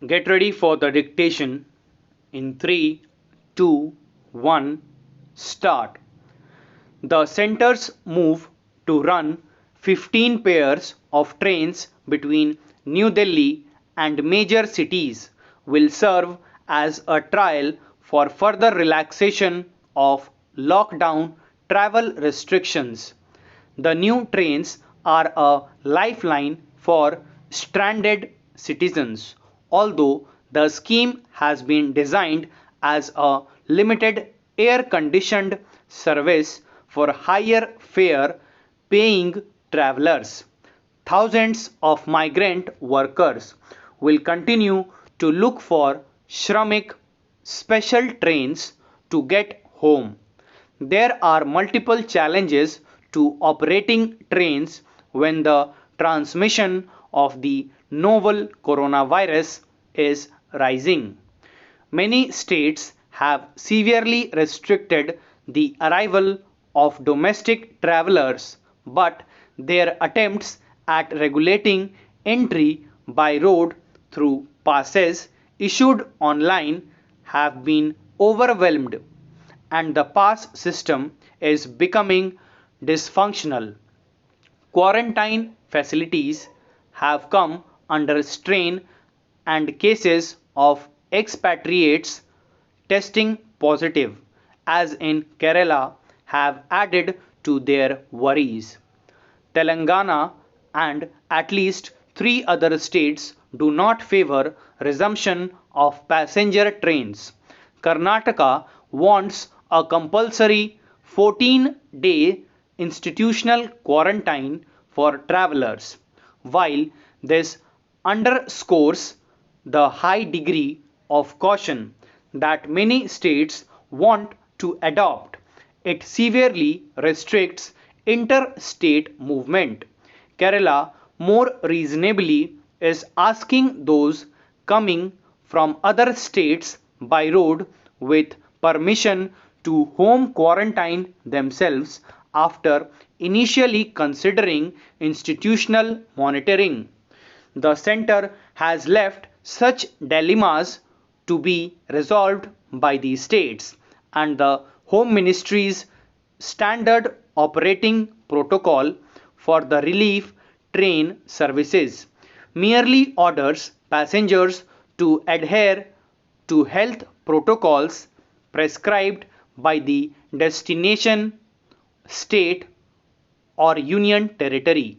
Get ready for the dictation in 3, 2, 1, start. The centers move to run 15 pairs of trains between New Delhi and major cities will serve as a trial for further relaxation of lockdown travel restrictions. The new trains are a lifeline for stranded citizens, although the scheme has been designed as a limited air conditioned service for higher fare paying travelers. Thousands of migrant workers will continue to look for Shramik special trains to get home. There are multiple challenges to operating trains when the transmission of the novel coronavirus is rising. Many states have severely restricted the arrival of domestic travelers, but their attempts at regulating entry by road through passes issued online have been overwhelmed, and the pass system is becoming dysfunctional. Quarantine facilities have come under strain, and cases of expatriates testing positive, as in Kerala, have added to their worries. Telangana and at least three other states do not favor resumption of passenger trains. Karnataka wants a compulsory 14-day institutional quarantine for travelers. While this underscores the high degree of caution that many states want to adopt, it severely restricts interstate movement. Kerala, more reasonably, is asking those coming from other states by road with permission to home quarantine themselves after initially considering institutional monitoring. The center has left such dilemmas to be resolved by the states, and the Home Ministry's standard operating protocol for the relief train services merely orders passengers to adhere to health protocols prescribed by the destination state or union territory.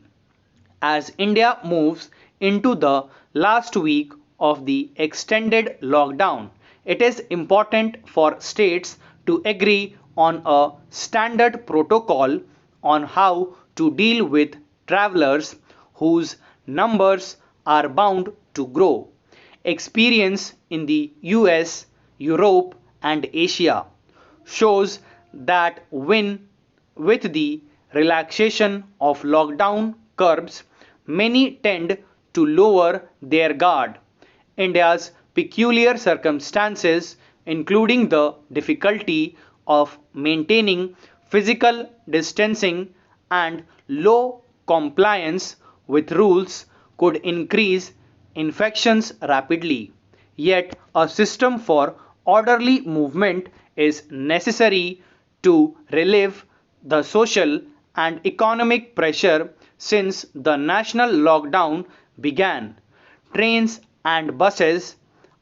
As India moves into the last week of the extended lockdown, it is important for states to agree on a standard protocol on how to deal with travelers whose numbers are bound to grow. Experience in the US, Europe, and Asia shows that when with the relaxation of lockdown curbs, many tend to lower their guard. India's peculiar circumstances, including the difficulty of maintaining physical distancing and low compliance with rules, could increase infections rapidly. Yet, a system for orderly movement is necessary to relieve the social and economic pressure since the national lockdown began. Trains and buses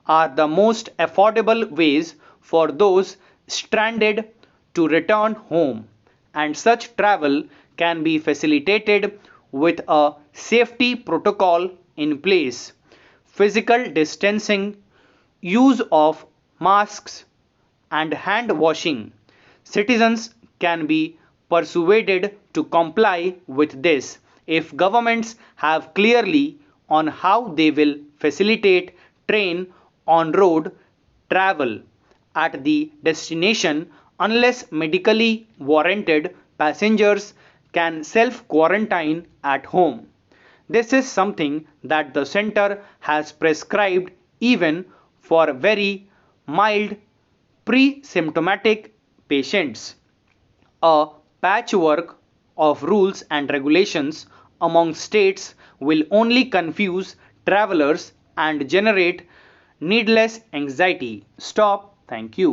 are the most affordable ways for those stranded to return home, and such travel can be facilitated with a safety protocol in place. Physical distancing, use of masks, and hand washing. Citizens can be persuaded to comply with this if governments have clearly on how they will facilitate train on road travel at the destination. Unless medically warranted, passengers can self quarantine at home. This is something that the center has prescribed even for very mild pre-symptomatic patients. A patchwork of rules and regulations among states will only confuse travelers and generate Needless anxiety. Stop. Thank you.